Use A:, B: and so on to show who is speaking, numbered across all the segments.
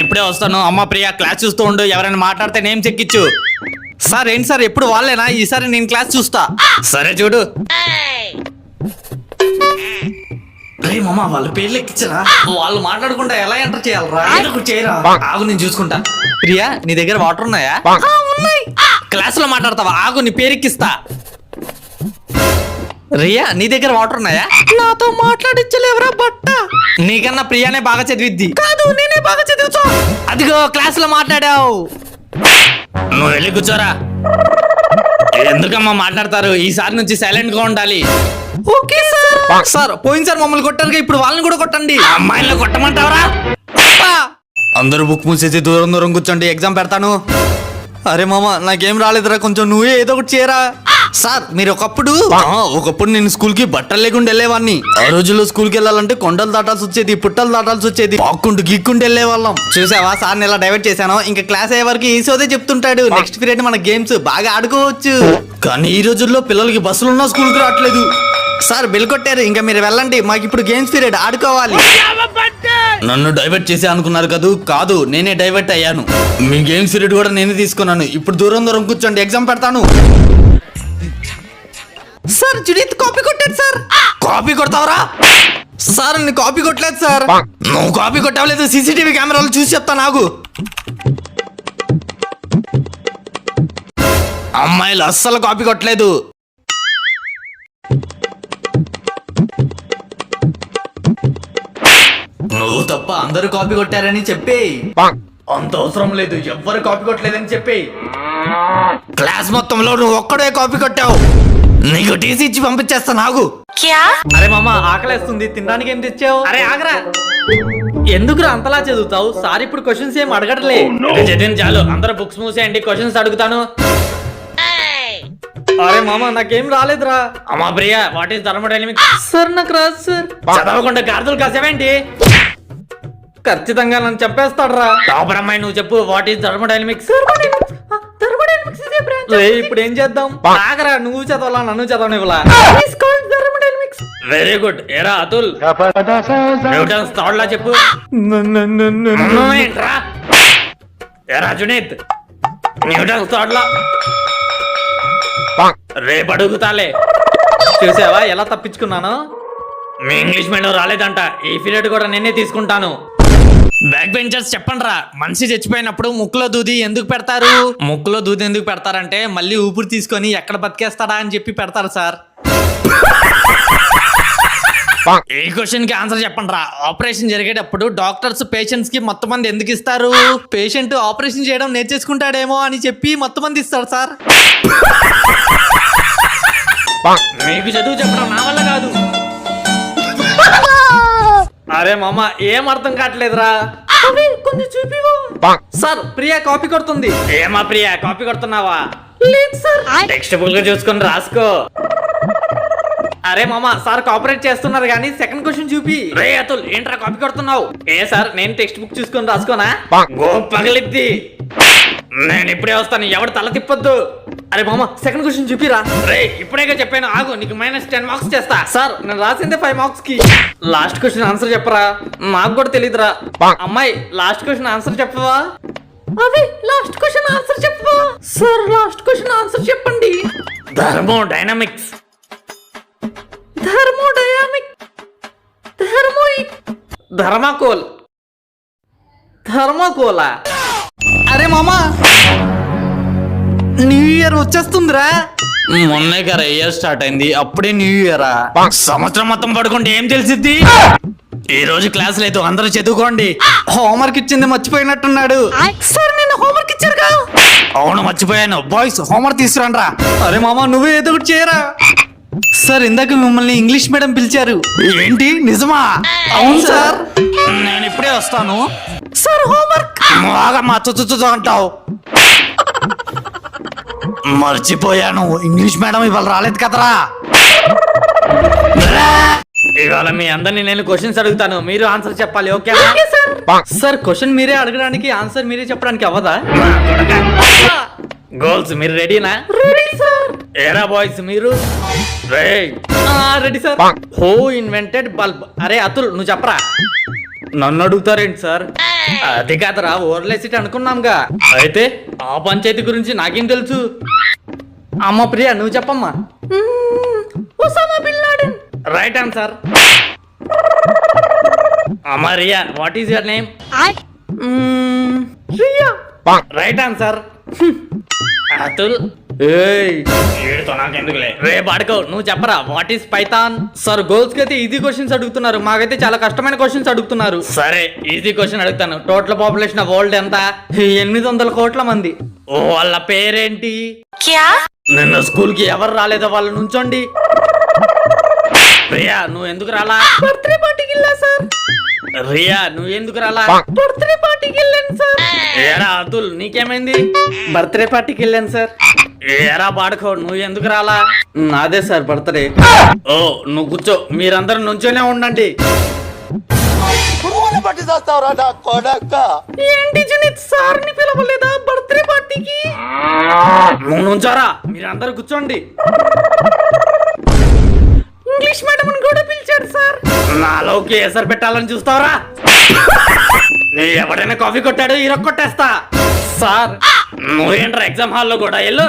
A: ఇప్పుడే వస్తాను. అమ్మ ప్రియా క్లాస్ చూస్తూ ఉండు, ఎవరైనా మాట్లాడితే నేమ్ చెక్కిచ్చు.
B: సార్ ఏంటి సార్ ఎప్పుడు వాళ్ళేనా? ఈసారి నేను క్లాస్ చూస్తా.
A: సరే చూడు. రే మామ వాళ్ళ పేర్లు ఎక్కించరా.
B: వాళ్ళు మాట్లాడుకుంటా ఎలా ఎంటర్ చేయాలరా?
A: ఏదో ఒకటి చేయరా. ఆగు నేను చూసుకుంటా.
B: ప్రియా నీ దగ్గర వాటర్ ఉన్నాయా?
A: ఉన్నాయి. క్లాస్ లో మాట్లాడతావా? ఆగు నీ పేరు ఎక్కిస్తా.
B: రియా నీ దగ్గర వాటర్ ఉన్నాయా?
A: నాతో మాట్లాడించలేవరా బట్ట.
B: నీకన్నా ప్రియానే బాగా చదివిద్ది.
A: కాదు నేనే బాగా చదువుతా.
B: అదిగో క్లాస్ లో మాట్లాడావు.
A: నువ్వు వెళ్ళి కూర్చోరా. ఎందుకమ్మా మాట్లాడతారు? ఈసారి నుంచి సైలెంట్ గా ఉండాలి.
B: Okay sir. సార్ పోయినసారి మమ్మల్ని కొట్టారుగా, ఇప్పుడు వాళ్ళని కూడా కొట్టండి.
A: అమ్మాయిలను కొట్టమంటావరా? అందరూ బుక్ మూసేసి దూరం దూరం కూర్చోండి, ఎగ్జామ్ పెడతాను.
B: అరే మామ నాకేం రాలేదురా, కొంచెం నువ్వే ఏదో ఒకటి చేయరా. సార్ మీరు
A: ఒకప్పుడు నేను స్కూల్ కి బట్టలు లేకుండా వెళ్ళేవాడిని. ఆ రోజుల్లో స్కూల్ కి వెళ్ళాలంటే కొండలు దాటాల్సి వచ్చేది, పుట్టలు దాటాల్సి వచ్చేది, పాక్కుంటూ గీక్కుంటూ వెళ్ళేవాళ్ళం.
B: చూసావా సార్ ఎలా డైవర్ట్ చేశాను. ఇంకా క్లాస్ అయ్యే వరకు ఈసోదే చెప్తుంటాడు. నెక్స్ట్ పీరియడ్ మన గేమ్స్ బాగా ఆడుకోవచ్చు.
A: కానీ ఈ రోజుల్లో పిల్లలకి బస్సులు ఉన్నా స్కూల్ కి రావట్లేదు.
B: సార్ బిల్ కొట్టారు, ఇంకా మీరు వెళ్ళండి. మాకు ఇప్పుడు గేమ్స్ పీరియడ్ ఆడుకోవాలి.
A: నన్ను డైవర్ట్ చేసి అనుకున్నారు కదూ? కాదు నేనే డైవర్ట్ అయ్యాను. మీ గేమ్స్ పీరియడ్ కూడా నేనే తీసుకున్నాను. ఇప్పుడు దూరం దూరం కూర్చోండి, ఎగ్జామ్ పెడతాను.
B: సార్ జునీత్ కాపీ కొట్టాడు సార్.
A: కాపీ కొడతావరా?
B: సార్ నేను కాపీ కొట్టలేదు సార్.
A: నువ్వు కాపీ కొట్టవలేదు, సీసీటీవీ కెమెరాలు చూసి చెప్తా. నాకు అమ్మాయిలు అస్సలు కాపీ కొట్టలేదు. నువ్వు తప్ప అందరూ కాపీ కొట్టారని చెప్పి. అంత అవసరం లేదు, ఎవ్వరు కాపీ కొట్టలేదని చెప్పి. క్లాస్ మొత్తంలో నువ్వు ఒక్కడే కాపీ కొట్టావు. నీకు టీసీ ఇచ్చి పంపించేస్తా. నాకు
B: అరే మామ ఆకలేస్తుంది, తినడానికి ఏం తెచ్చావు?
A: అరే ఆగరా.
B: ఎందుకురా అంతలా చదువుతావు? సార్ ఇప్పుడు క్వశ్చన్స్ ఏం అడగట్లే.
A: చదివింది చాలు, అందరూ బుక్స్ మూసేయండి, క్వశ్చన్స్ అడుగుతాను.
B: అరే మామ నాకేం రాలేదురా.
A: అమ్మా Priya, what is thermodynamics?
B: Sir నాకు రాదు సార్.
A: చదవకుండా గార్దులు కాసేవేంటి?
B: ఖచ్చితంగా నన్ను చంపేస్తాడరా.
A: టాపర్ అమ్మాయి నువ్వు చెప్పు, వాట్ ఈస్ థర్మోడైనమిక్స్?
B: ఇప్పుడు ఏం చేద్దాం? ఆగరా, నువ్వు చదవాలా నన్ను చదవనివ్వలా?
A: Very good. ఏరా అతుల్, న్యూటన్స్ థర్డ్ లా చెప్పు. ఏంట్రా? ఏరా జునీత్, న్యూటన్స్ థర్డ్ లా రేపు అడుగుతాలే.
B: చూసావా ఎలా తప్పించుకున్నాను?
A: మీ ఇంగ్లీష్ మీడియం రాలేదంట, ఈ పీరియడ్ కూడా నేనే తీసుకుంటాను. బ్యాక్ బెంచర్స్ చెప్పండి రా. మనిషి చచ్చిపోయినప్పుడు ముక్కులో దూది ఎందుకు పెడతారు?
B: ముక్కులో దూది ఎందుకు పెడతారంటే మళ్ళీ ఊపిరి తీసుకొని ఎక్కడ బతికేస్తాడా అని చెప్పి పెడతారు సార్.
A: ఈ క్వశ్చన్ కి ఆన్సర్ చెప్పండి రా. ఆపరేషన్ జరిగేటప్పుడు డాక్టర్స్ పేషెంట్స్ కి మొత్తం మంది ఎందుకు ఇస్తారు?
B: పేషెంట్ ఆపరేషన్ చేయడం నేర్చేసుకుంటాడేమో అని చెప్పి మొత్తం మంది ఇస్తారు సార్.
A: మీకు చదువు చెప్పడం నా వల్ల కాదు.
B: అరే మామ ఏం అర్థం కావట్లేదురా. కొంచెం చూపివా? సార్ ప్రియా కాపీ కొడుతుంది.
A: ఏమా ప్రియా కాపీ కొడుతున్నావా?
B: లేదు సార్.
A: టెక్స్ట్ బుక్ చూసుకొని రాసుకో.
B: అరే మామ సార్ కోఆపరేట్ చేస్తున్నారు కానీ సెకండ్ క్వశ్చన్ చూపి.
A: రే అతుల్, ఏంట్రా కాపీ కొడుతున్నావు?
B: ఏ సార్ నేను టెక్స్ట్ బుక్ చూసుకొని రాసుకోనా?
A: గో పగిలిద్ది. నేను ఇప్పుడే వస్తాను, ఎవడు తల తిప్పొద్దు.
B: అరే మామ సెకండ్ క్వశ్చన్ చూపిరా.
A: రే ఇప్పుడేగా చెప్పాను, ఆగు, నీకు -10 మార్క్స్ చేస్తా.
B: సార్ నేను రాసిందే 5 మార్క్స్ కి. లాస్ట్ క్వశ్చన్ ఆన్సర్ చెప్పరా? నాకు కూడా తెలీదురా. అమ్మాయి లాస్ట్ క్వశ్చన్ ఆన్సర్ చెప్పవా? అవి లాస్ట్ క్వశ్చన్ ఆన్సర్ చెప్పవా? సార్ లాస్ట్ క్వశ్చన్ ఆన్సర్ చెప్పండి.
A: థర్మోడైనమిక్స్.
B: థర్మాకోల్. థర్మాకోలా? అరే మామా న్యూ ఇయర్ వచ్చేస్తుందిరా.
A: మొన్నే కదా ఇయర్ స్టార్ట్ అయింది, అప్పుడే న్యూ ఇయరా? సంవత్సరం మొత్తం పడుకుంటే ఏం తెలిసిద్ది? ఈ రోజు క్లాస్ లేదు, అందరూ చదువుకోండి.
B: హోంవర్క్ ఇచ్చింది మర్చిపోయినట్టున్నాడు.
A: సార్ నేను హోంవర్క్ ఇచ్చారుగా. అవును మర్చిపోయాను. బాయ్స్ హోంవర్క్ తీసుకురండి రా.
B: అరే మామా నువ్వే ఏదో ఒకటి చేయరా. సార్ ఇందాక మిమ్మల్ని ఇంగ్లీష్ మీడియం పిలిచారు.
A: ఏంటి నిజమా?
B: అవును సార్.
A: నేను ఇప్పుడే వస్తాను.
B: సార్ హోంవర్క్
A: బాగా తుతు అంటావు. మర్చిపోయాను, ఇంగ్లీష్ మేడం ఇవాళ రాలేదు కదరా. ఇవాళ మీ అందరినీ నేను క్వశ్చన్స్ అడుగుతాను, మీరు ఆన్సర్ చెప్పాలి. ఓకే
B: సార్ క్వశ్చన్ మీరే అడగడానికి ఆన్సర్ మీరే చెప్పడానికి అవ్వదా?
A: గర్ల్స్ మీరు రెడీనా?
B: Ready sir.
A: ఏరా బాయ్స్ మీరు?
B: Ready sir. Who invented bulb? అరే అతుల్ నువ్వు చెప్పరా.
A: నన్ను అడుగుతారేంటి సార్?
B: అది కాదురా ఓర్లేసిట్ అనుకున్నాంగా. అయితే ఆ పంచాయతీ గురించి నాకేం తెలుసు. అమ్మ ప్రియా నువ్వు చెప్పమ్మా. Osama bin Laden. Right answer. అమ్మ Riya what is your name? Riya. Right answer. Atul. రే బాడుకో నువ్వు చెప్పరా what is Python? Sir girls కి అయితే ఈజీ క్వశ్చన్స్ అడుగుతున్నారు, మాకైతే చాలా కష్టమైన క్వశ్చన్స్ అడుగుతున్నారు. సరే ఈజీ క్వశ్చన్ అడుగుతాను. టోటల్ పాపులేషన్ ఆఫ్ వరల్డ్ ఎంత? 800 కోట్ల మంది. ఓ వాళ్ళ పేరేంటి? నిన్న స్కూల్ కి ఎవరు రాలేదో వాళ్ళు నుంచోండి. రియా నువ్వు ఎందుకు రాలా? బర్త్డే పార్టీకి వెళ్ళా సార్. రియా నువ్వు ఎందుకు రాలా? బర్త్డే పార్టీకి వెళ్ళాను సార్. ఏరా అతుల్ నీకేమైంది? బర్త్డే పార్టీకి వెళ్ళాను సార్. ఏరా బాడుకో నువ్వు ఎందుకు రాలా? నాదే సార్ బర్త్డే. ఓ నువ్వు కూర్చో, మీరందరూ నుంచోనే ఉండండి. ఏంటి జునిత్ సార్ ని పిలవలేదా బర్త్డే పార్టీకి? నువ్వు నుంచోరా, మీరందరూ కూర్చోండి. ఇంగ్లీష్ మేడం కూడా పిలిచాడు సార్. నాలోకి ఎసరు పెట్టాలని చూస్తావరా? ఎవడైనా కాఫీ కొట్టాడు ఇరొక్క కొట్టేస్తా. సార్ నువ్వేంట్రా ఎగ్జామ్ హాల్లో కూడా వెళ్ళు.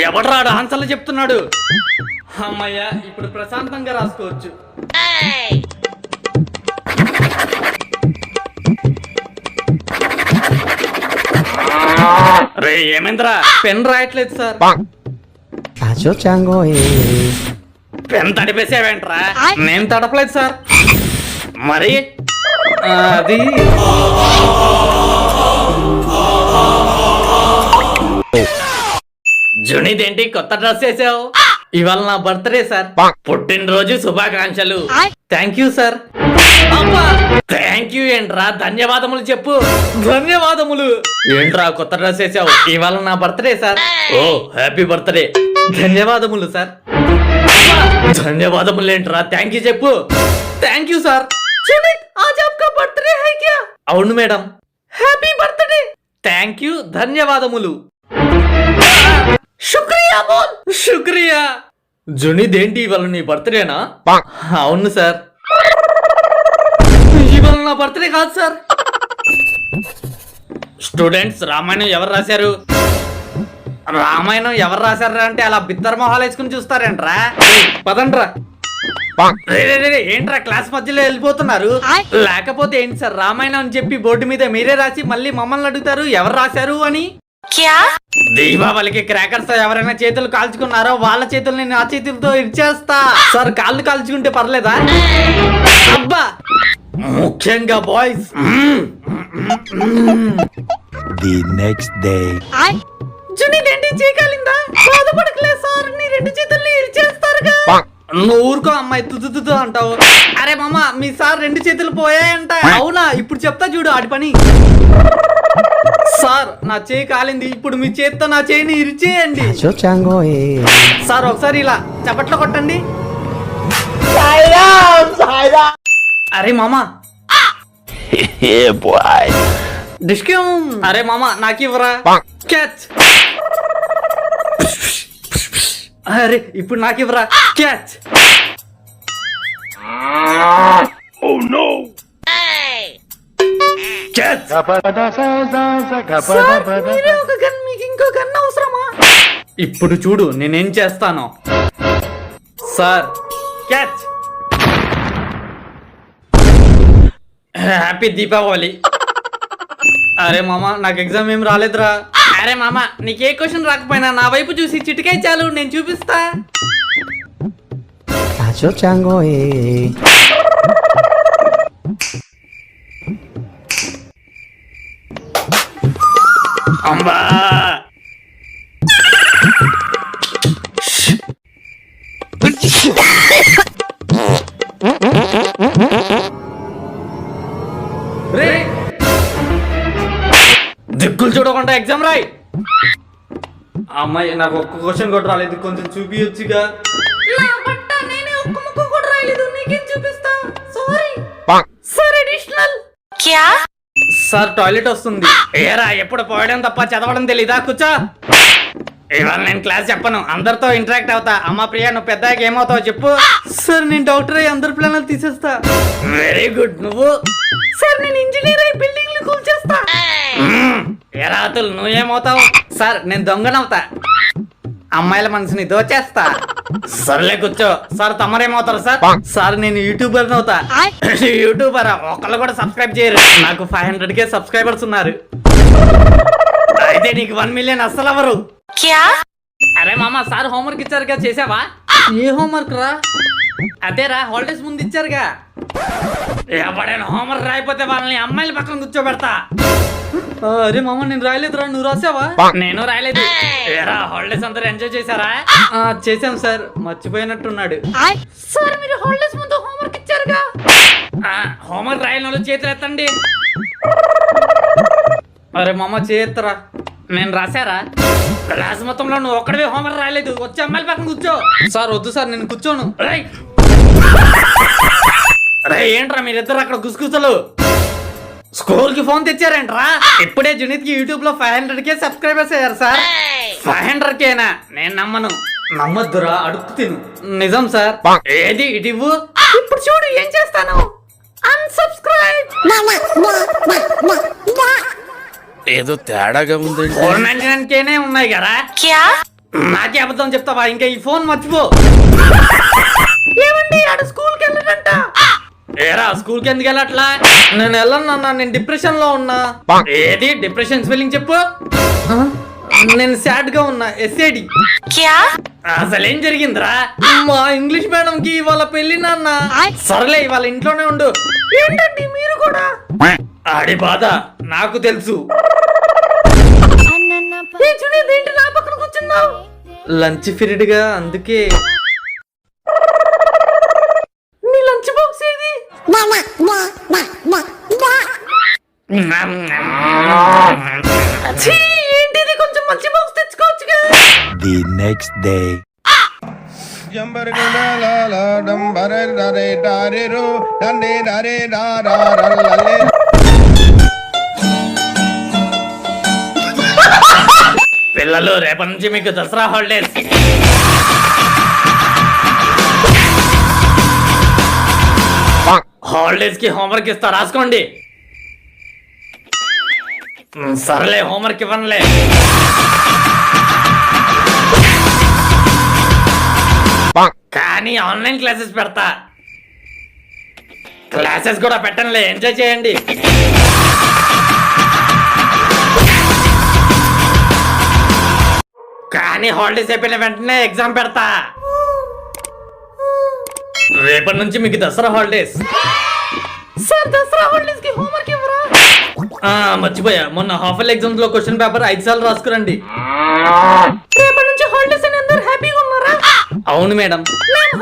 B: ఎవడు రాడు ఆన్సర్లు చెప్తున్నాడు. అమ్మయ్య ఇప్పుడు ప్రశాంతంగా రాసుకోవచ్చు. రే ఏమైందిరా? పెన్ రాయట్లేదు సార్. పెన్ తడిపేసావేంట్రా? నేను తడపలేదు సార్. మరి అది జునిదేంటి కొత్త డ్రెస్ వేసావు? ఇవాళ నా బర్త్డే సార్. పుట్టినరోజు శుభాకాంక్షలు. Thank you sir. Thank you ఏంట్రా? ధన్యవాదములు చెప్పు. ధన్యవాదములు ఏంట్రా కొత్త డ్రెస్ వేసావు? ఇవాళ నా బర్త్డే సార్. ఓ హ్యాపీ బర్త్డే. ధన్యవాదములు సార్. ధన్యవాదములు ఏంట్రా? థ్యాంక్ యూ చెప్పు. Thank you sir. आज आपका बर्थडे है क्या? అవును madam. Happy birthday. Thank you ధన్యవాదములు. శుక్రియా బోల్. శుక్రియా. జునిదేంటి ఇవాళ నీ బర్త్డేనా? అవును సార్. ఇవాళ నా బర్త్డే కాదు సార్. స్టూడెంట్స్ రామాయణం ఎవరు రాశారు? రామాయణం ఎవరు రాశారా అంటే అలా బిత్తర్ మొహాలు వేసుకుని చూస్తారేంట్రా? పదండ్రా. ఏంట్రా క్లాస్ మధ్యలో వెళ్ళిపోతున్నారు? లేకపోతే ఏంటి సార్ రామాయణం అని చెప్పి బోర్డు మీద మీరే రాసి మళ్ళీ మమ్మల్ని అడుగుతారు ఎవరు రాశారు అని? దీపావళికి క్రాకర్స్ ఎవరైనా చేతులు కాల్చుకున్నారో వాళ్ళ చేతుల్ని నా చేతులతో ఇచ్చేస్తా. సార్ కాళ్ళు కాల్చుకుంటే పర్లేదా? అబ్బా ముఖ్యంగా బాయ్స్.
C: The next day.
B: జునిదేంటి చేయగలిందా? బాధపడకలేదు సార్, నీ 2 చేతుల్ని ఇచ్చేస్తారుగా. నువ్వు ఊరుకో అమ్మాయి తుదు అంటావు. అరే మామ మీ సార్ 2 చేతులు పోయాయంట. అవునా? ఇప్పుడు చెప్తా చూడు ఆడి పని. సార్ నా చేయి కాలింది, ఇప్పుడు మీ చేతితో నా చేయిని ఇరిచేయండి. సార్ ఒకసారి ఇలా చప్పట్లో కొట్టండి. అరే మామ డిస్క్యూమ్. అరే మామ నాకు ఇవ్వరా? క్యాచ్. అరే ఇప్పుడు నాకు ఇవ్వరా? క్యాచ్. క్యాచ్. ఒక గన్, మీకు ఇంకో గన్ అవసరమా? ఇప్పుడు చూడు నేనేం చేస్తాను. Sir catch. హ్యాపీ దీపావళి. అరే మామ నాకు ఎగ్జామ్ ఏం రాలేదురా. అరే మామ నీకే క్వశ్చన్ రాకపోయినా నా వైపు చూసి చిటికాయ చాలు, నేను చూపిస్తా. అంబా రే దిక్కులు చూడకుండా ఎగ్జామ్ రాయి. అమ్మాయి నాకు ఒక్క క్వశ్చన్ కూడా రాలేదు, కొంచెం చూపియొచ్చుగా. సార్ టాయిలెట్ వస్తుంది. ఏరా ఎప్పుడు పోయడం తప్ప చదవడం తెలీదా? కూర్చో. ఇవాళ నేను క్లాస్ చెప్పను, అందరితో ఇంటరాక్ట్ అవుతా. అమ్మ ప్రియా నువ్వు పెద్దగా ఏమవుతావు చెప్పు. సార్ నేను డాక్టర్ అయ్యి అందరి ప్లాన్లు తీసేస్తా. Very good. నువ్వు? సార్ నేను ఇంజనీర్ అయి బిల్డింగ్లు కూల్చేస్తా. ఎరా అతుల్ నువ్వేమవుతావు? సార్ నేను దొంగనవుతా, అమ్మాయిల మనసుని దోచేస్తా. సర్లే కూర్చో. సార్ తమరేమవుతారు సార్? సార్ నేను యూట్యూబర్ అవుతా. యూట్యూబరా? ఒకళ్ళు కూడా సబ్స్క్రైబ్ చేయరు. నాకు 500K సబ్స్క్రైబర్స్ ఉన్నారు. అయితే నీకు 1 మిలియన్ అస్సలు ఎవరు? అరే మామ, సార్ హోంవర్క్ ఇచ్చారుగా, చేసావా? ఏ హోంవర్క్ రా? అదేరా హాలిడేస్ ముందు ఇచ్చారుగా. ఎవడైనా హోంవర్క్ రాయిపోతే వాళ్ళని అమ్మాయిల పక్కన కూర్చోబెడతా. అరే మామ నేను రాయలేదురా, నువ్వు రాసావా? నేను రాయలేదు. ఏరా హాలిడేస్ అందరూ ఎంజాయ్ చేశారా? చేసాం సార్, మర్చిపోయినట్టున్నాడు. సార్ మీరు హాలిడేస్ ముందు హోంవర్క్ ఇచ్చారుగా. హోంవర్క్ రాయని వాళ్ళు చేతులు ఎత్తండి. అరే మామ చేత్తరా. నేను రాశారా? క్లాస్ మొత్తంలో నువ్వు ఒక్కడే హోంవర్క్ రాయలేదు. వచ్చి అమ్మాయిల పక్కన కూర్చో. సార్ వద్దు సార్, నేను కూర్చోను. రే ఏంట్రా మీరిద్దరు అక్కడ గుసగుసలు? స్కూల్ కి ఫోన్ తెచ్చారేంట్రా? ఇప్పుడే జునీత్ కి యూట్యూబ్ లో 500K సబ్స్క్రైబర్స్ అయ్యారు సార్. 500Kనా? నేను నమ్మను. నమ్మొద్దురా, అడుగు తిను. నిజం సార్. ఏది ఇటు ఇవ్వు. ఇప్పుడు చూడు ఏం చేస్తాను. అన్సబ్స్క్రైబ్.
D: ఏదో తేడాగా ఉంది.
B: 499Kనే ఉన్నాయి కదా. నాకే అబద్ధం చెప్తావా? ఇంకా ఈ ఫోన్ మర్చిపో. ఏమండి ఆడ స్కూల్ కి వెళ్ళడంట. ఏరా స్కూల్ కి ఎందుకు వెళ్ళట్లా? నేను వెళ్ళను, నేను డిప్రెషన్ లో ఉన్నా. ఏది డిప్రెషన్ స్పెల్లింగ్ చెప్పు. నేను సాడ్ గా ఉన్నా. SAD. అసలు ఏం జరిగిందిరా? మా ఇంగ్లీష్ మేడం కి ఇవాళ పెళ్లి నాన్న. సర్లే ఇవాళ ఇంట్లోనే ఉండు. ఏంటండి మీరు కూడా? ఆడి బాధ నాకు తెలుసు. నా పక్కన కూర్చున్నావు. లంచ్ పీరియడ్ గా, అందుకే. నీ లంచ్ బాక్స్ ఏది? ఏంటిది? కొంచెం మంచి బాక్స్ తెచ్చుకోవచ్చుగా.
C: The next day.
B: పిల్లలు రేపటి నుంచి మీకు దసరా హాలిడేస్. హాలిడేస్ కి హోంవర్క్ ఇస్తా, రాసుకోండి. సర్లే హోంవర్క్ ఇవ్వనులే. కానీ ఆన్లైన్ క్లాసెస్ పెడతా. క్లాసెస్ కూడా పెట్టనులే, ఎంజాయ్ చేయండి. కానీ హాలిడేస్ అయిపోయిన వెంటనే ఎగ్జామ్ పెడతా. రేపటి నుంచి మీకు Dasara holidays. Sir Dasara holidays కి హోంవర్క్ ఇవ్వరా? మర్చిపోయా, మొన్న హాఫ్ ఎగ్జామ్స్ లో క్వశ్చన్ పేపర్ 5 సార్లు రాసుకురండి. రేపటి నుంచి హాలిడేస్ అని అందరూ హ్యాపీగా ఉన్నారా? అవును మేడం.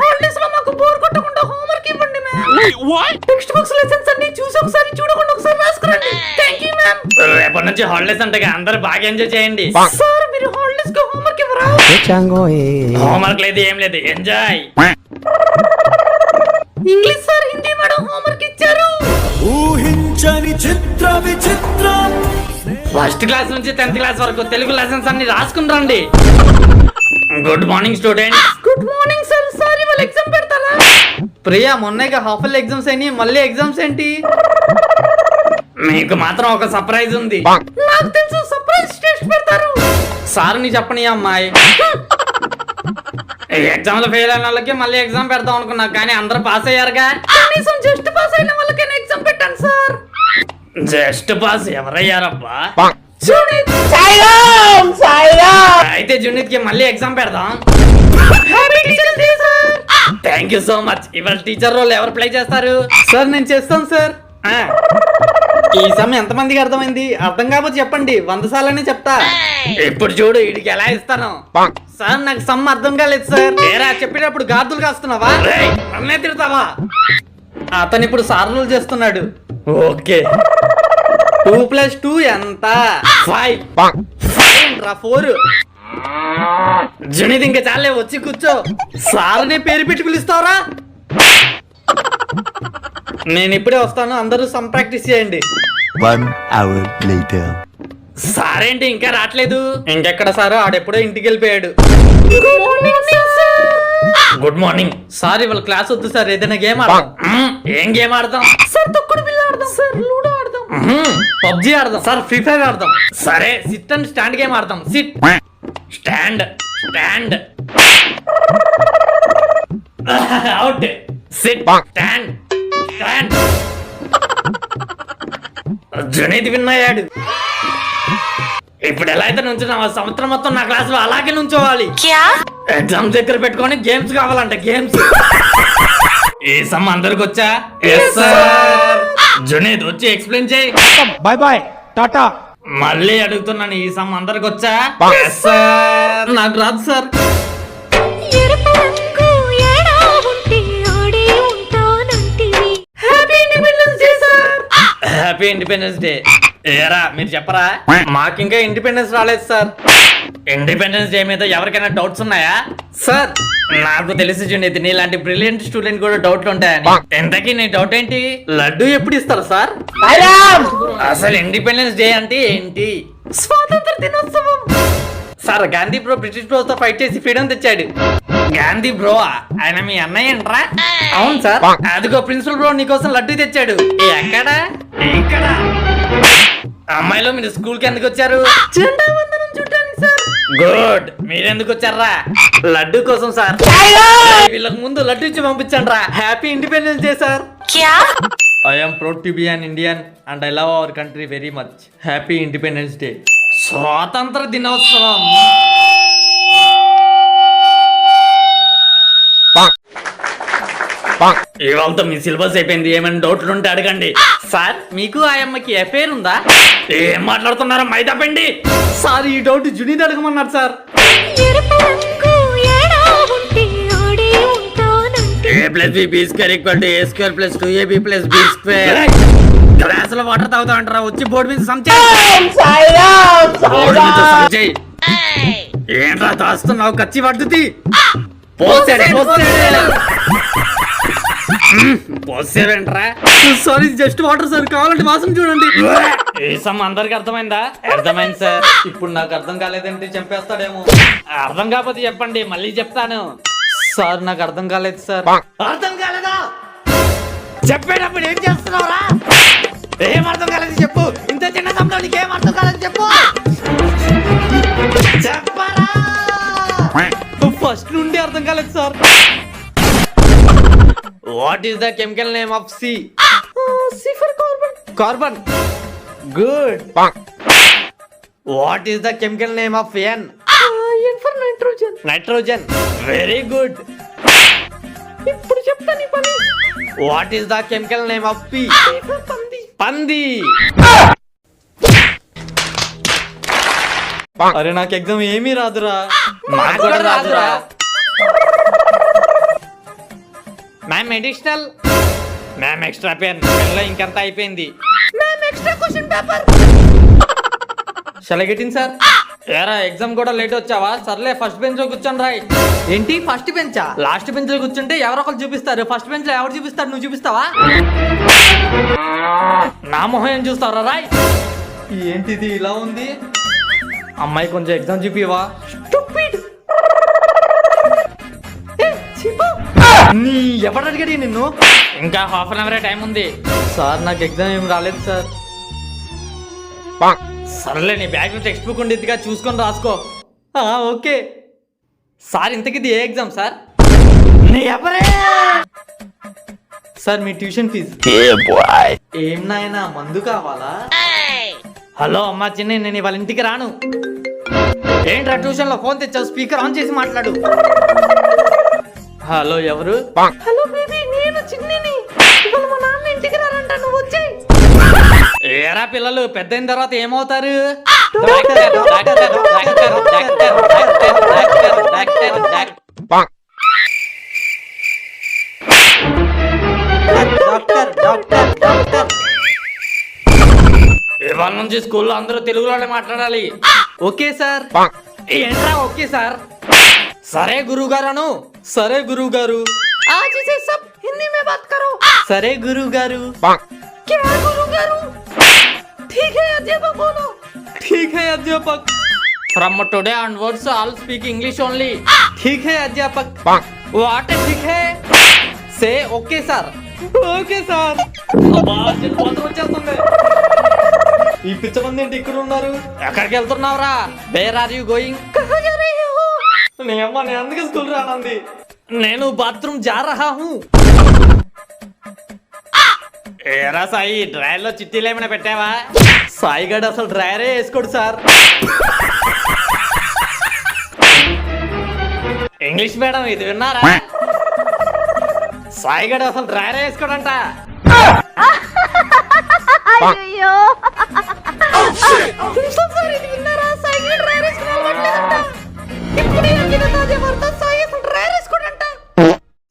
B: హాలిడేస్ లో మాకు బోర్ కొట్టకుండా హోంవర్క్ ఇవ్వండి మ్యామ్. టెక్స్ట్ బుక్స్ లెసన్స్ అన్ని చూసి ఒకసారి చూడకుండా ఒకసారి రాసుకురండి. Thank you ma'am. రేపటి నుంచి హాలిడేస్ అంటే అందరూ బాగా ఎంజాయ్ చేయండి. సార్ మీరు హాలిడేస్ కి హోంవర్క్ ఇవ్వరా? హోంవర్క్ లేదు, ఏం లేదు, enjoy. English sir, Hindi madam homework ఇచ్చారు.
E: ఊహించని చిత్ర విచిత్రం.
B: ఫస్ట్ క్లాస్ నుంచి 10th క్లాస్ వరకు తెలుగు లెసన్స్ అన్ని రాసుకుని రండి. Good morning student. Good morning sir. Sir ఇవాళ ఎగ్జామ్ పెడతారా? ప్రియా, మొన్నగా హాఫ్ ఎగ్జామ్స్ అయినాయి, మళ్ళీ ఎగ్జామ్స్ ఏంటి? మీకు మాత్రం ఒక సర్ప్రైజ్ ఉంది. నాకు తెలుసు, సర్ప్రైజ్ టెస్ట్ పెడతారు. సార్ ని చెప్పని అమ్మాయి. ఎగ్జామ్ లో ఫెయిల్ అయిన వాళ్ళకి మళ్ళీ ఎగ్జామ్ పెడదాం అనుకున్నా, కానీ అందరూ పాస్ అయ్యారుగా. కనీసం జస్ట్ పాస్ అయిన వాళ్ళకైనా ఎగ్జామ్ పెట్టండి సార్. Just pass ఎవరయ్యారబ్బా? అయితే జునీత్ కి మళ్ళీ ఎగ్జామ్ పెడదాం. Thank you so much. ఇవాళ టీచర్ రోల్ ఎవరు ప్లే చేస్తారు? సార్ నేను చేస్తాను సార్. ఈ సమయం ఎంతమందికి అర్థమైంది? అర్థం కాకపోతే చెప్పండి, 100 సార్లనే చెప్తా. ఇప్పుడు చూడు వీడికి ఎలా ఇస్తాను. సార్ నాకు సమ్ అర్థం కాలేదు సార్. ఏరా చెప్పేటప్పుడు గార్దులు కాస్తున్నావా? నన్నే తిడతావా? అతను ఇప్పుడు సార్లు చేస్తున్నాడు. ఓకే. 2 + 2 ఎంత? 5. 4. జునీద్ ఇంకా చాలే, వచ్చి కూర్చో. సార్ని పేరు పెట్టి పిలుస్తావరా? నేను ఇప్పుడే వస్తాను, అందరూ సమ్ ప్రాక్టీస్ చేయండి.
C: 1 hour later.
B: సారేంటి ఇంకా రావట్లేదు? ఇంకెక్కడ సార్, ఆడెప్పుడో ఇంటికి వెళ్ళిపోయాడు. Good morning sir. ఇవాళ క్లాస్ వద్దు సార్, ఏదైనా గేమ్ ఆడదాం. ఏం గేమ్ ఆడదాం సార్? తొక్కుడు బిళ్ళ ఆడదాం. సార్ లూడో ఆడదాం. పబ్జి ఆడదాం. సార్ ఫ్రీ ఫైర్ ఆడదాం. సరే సిట్ అండ్ స్టాండ్ గేమ్ ఆడదాం. SIT stand stand out. SIT stand stand. Junaid win అయ్యాడు. ఇప్పుడు ఎలా అయితే నుంచున్నావా సంవత్సరం మొత్తం నా క్లాసులో అలాగే నుంచోవాలి. ఎగ్జామ్స్ దగ్గర పెట్టుకొని గేమ్స్ కావాలంట గేమ్స్. ఏ సమ్ అందరికి వచ్చా? జునైద్ వచ్చి ఎక్స్ప్లెయిన్ చేయి.
F: బాయ్ బాయ్ టాటా.
B: మళ్ళీ అడుగుతున్నాను ఈ సమ్ అందరికి వచ్చా? నాకు రాదు సార్. Happy independence day. ఏరా మీరు చెప్పరా? మాకు ఇంకా ఇండిపెండెన్స్ రాలేదు సార్. ఇండిపెండెన్స్ డే మీద ఎవరికైనా డౌట్స్ ఉన్నాయా? సార్ నాకు తెలిసి జునైద్ నీలాంటి బ్రిలియంట్ స్టూడెంట్ కూడా డౌట్లు ఉంటాయని. ఎంతకీ నీ డౌట్ ఏంటి? లడ్డు ఎప్పుడు ఇస్తారు సార్? అసలు ఇండిపెండెన్స్ డే అంటే ఏంటి? స్వాతంత్ర దినోత్సవం. సార్ గాంధీ బ్రో బ్రిటిష్ బ్రోతో ఫైట్ చేసి ఫ్రీడమ్ తెచ్చాడు. గాంధీ బ్రో ఆయన మీ అన్నయ్య ఏంట్రా? అవును సార్. అదిగో ప్రిన్సిపల్ బ్రో నీకోసం లడ్డు తెచ్చాడు. ఎక్కడ? ఇక్కడ. అమ్మాయిలో మీరు స్కూల్ కి ఎందుకు వచ్చారు? జెండా వందనం చూడడానికి సార్. గుడ్. మీరెందుకు వచ్చారా? లడ్డు కోసం సార్. వీళ్ళకి ముందు లడ్డు ఇచ్చి పంపించండి రా. Happy independence day sir. I am proud to be an Indian and I love our country very much. Happy Independence Day. స్వాతంత్ర దినోత్సవం. ఇవాళతో మీ సిలబస్ అయిపోయింది. ఏమైనా డౌట్లు ఉంటే అడగండి. సార్ మీకు ఆ అమ్మకి ఎఫైర్ ఉందా? ఏం మాట్లాడుతున్నారో మైదా పిండి. సార్ ఈ డౌట్ జునైద్ అడగమన్నారు sir. A plus B B square equal to A square plus 2AB plus B square. Glass లో వాటర్ తాగుతా అంటారా? వచ్చి బోర్డు మీద సమ్ చేయి. ఏంట్రా తాస్తున్నావు? కచ్చి పడుతుంది. పోసేవేంట్రా? Sorry just water sir. కావాలంటే వాసన చూడండి. ఏ సమ్ అందరికి అర్థమైందా? అర్థమైంది సార్. ఇప్పుడు నాకు అర్థం కాలేదంటే చంపేస్తాడేమో. అర్థం కాకపోతే చెప్పండి మళ్ళీ చెప్తాను. సార్ నాకు అర్థం కాలేదు సార్. అర్థం కాలేదా? చెప్పేటప్పుడు ఏం చేస్తున్నావురా? ఏం అర్థం కాలేదు చెప్పు. ఇంత చిన్న సమయంలో నీకేం అర్థం కాలేదు చెప్పు. చెప్పరా? ఫస్ట్ నుండి అర్థం కాలేదు sir. What is the chemical name of C? C for carbon. Carbon. Good. What is the chemical name of N? N for nitrogen. Nitrogen. Very good. ఇప్పుడు చెప్తా నీ పని. What is the chemical name of P? పంది. పంది. అరే నాకు exam ఏమీ రాదురా. నాకు కూడా రాదురా. Ma'am additional. Ma'am extra pen. పెన్లో ఇంకంతా అయిపోయింది. Ma'am extra question paper. Shall I get in sir? ఏరా ఎగ్జామ్ కూడా లేట్ వచ్చావా? సర్లే ఫస్ట్ బెంచ్ లో కూర్చొని రాయ్. ఏంటి ఫస్ట్ బెంచా? లాస్ట్ బెంచ్ లో కూర్చుంటే ఎవరో ఒకరు చూపిస్తారు. ఫస్ట్ బెంచ్ లో ఎవరు చూపిస్తారు? నువ్వు చూపిస్తావా? నా మొహం ఏం చూస్తావరా? రాయ్. ఏంటిది ఇలా ఉంది? అమ్మాయి కొంచెం ఎగ్జామ్ చూపివా? నీ ఎవరు అడిగాడు నిన్ను? ఇంకా హాఫ్ అన్ అవరే టైం ఉంది సార్. నాకు ఎగ్జామ్ ఏం రాలేదు సార్. సర్లే నీ బ్యాగ్ లో టెక్స్ట్ బుక్ ఉండేదిగా చూసుకొని రాసుకో. Okay sir. ఇంతకి ఇది ఏ ఎగ్జామ్ సార్? నీ ఎవరే సార్? మీ ట్యూషన్ ఫీజు. ఏం నాయనా మందు కావాలా? హలో అమ్మా చిన్ని, నేను వాళ్ళ ఇంటికి రాను. ఏంట్రా ట్యూషన్ లో ఫోన్ తెచ్చావు? స్పీకర్ ఆన్ చేసి మాట్లాడు. హలో ఎవరు? హలో బేబీ నేను చిన్నిని. ఇవాళ మా నాన్న ఇంటికి రారంట, నువ్వు వచ్చేయ్. ఏరా పిల్లలు పెద్ద అయిన తర్వాత ఏమవుతారు? ఇవాళ నుంచి స్కూల్లో అందరూ తెలుగులోనే మాట్లాడాలి. Okay sir. ఏంట్రా ఓకే సార్? సరే గురువు గారు అను. సరే గురువు గారు. आज से सब हिंदी में बात करो. సరే గురువు గారు. क्या गुरु गारू? ठीक है अध्यापक बोलो. ठीक है अध्यापक. From today onwards all speak English only. ठीक है अध्यापक. What ठीक है? Say okay sir. Okay sir. వచ్చేస్తుంది. ఈ పిచ్చమంది ఏంటి ఇక్కడ ఉన్నారు? ఎక్కడికి వెళ్తున్నావురా? Where are you going? నేను అందుకే స్కూల్ రానంది. నేను బాత్రూమ్ జా రహా హూ. ఏరా సాయి, డ్రైయర్ లో చిట్టీలు ఏమైనా పెట్టావా? సాయి గడు అసలు డ్రైయరే వేసుకోడు సార్. ఇంగ్లీష్ మేడం ఇది విన్నారా? సాయి గడు అసలు డ్రైయరే వేసుకోడంట.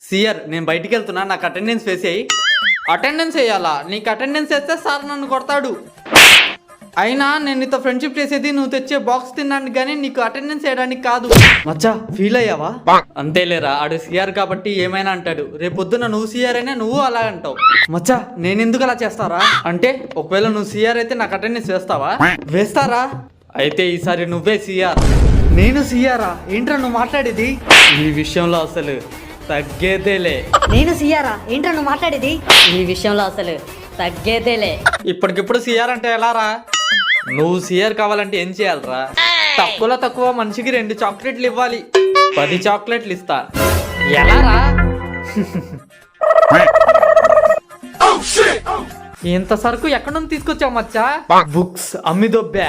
B: సిఆర్, నేను బయటికి వెళ్తున్నా, నాకు అటెండెన్స్ వేసేయి. అటెండెన్స్ వేయాలా? నీకు అటెండెన్స్ వేస్తే సార్ నన్ను కొడతాడు. అయినా నేను నీతో ఫ్రెండ్షిప్ చేసేది నువ్వు తెచ్చే బాక్స్ తినడానికి కానీ నీకు అటెండెన్స్ వేయడానికి కాదు. మచ్చా, ఫీల్ అయ్యావా? అంతేలేరా, ఆడు సిఆర్ కాబట్టి ఏమైనా అంటాడు. రేపొద్దున నువ్వు సిఆర్ అయినా నువ్వు అలా అంటావు. మచ్చా, నేను ఎందుకు అలా చేస్తారా? అంటే ఒకవేళ నువ్వు సిఆర్ అయితే నాకు అటెండెన్స్ వేస్తావా? వేస్తారా? అయితే ఈసారి నువ్వే సిఆర్. నేను సిఆరా? ఏంట్రా నువ్వు మాట్లాడేది? ఈ విషయంలో అసలు తగ్గేదేలే.
G: నేను సియారా? ఏంట్రా నువ్వు మాట్లాడేది? ఈ విషయంలో అసలు తగ్గేదేలే.
B: ఇప్పటికిప్పుడు సిఆర్ అంటే ఎలా రా? నువ్వు సిఆర్ కావాలంటే ఏం చేయాలరా? తక్కువలో తక్కువ మనిషికి 2 చాక్లెట్లు ఇవ్వాలి. 10 చాక్లెట్లు ఇస్తా. ఎలా రా? ఇంత సరుకు ఎక్కడ నుంచి తీసుకొచ్చావు మచ్చా? బుక్స్ అమ్మి దొబ్బా.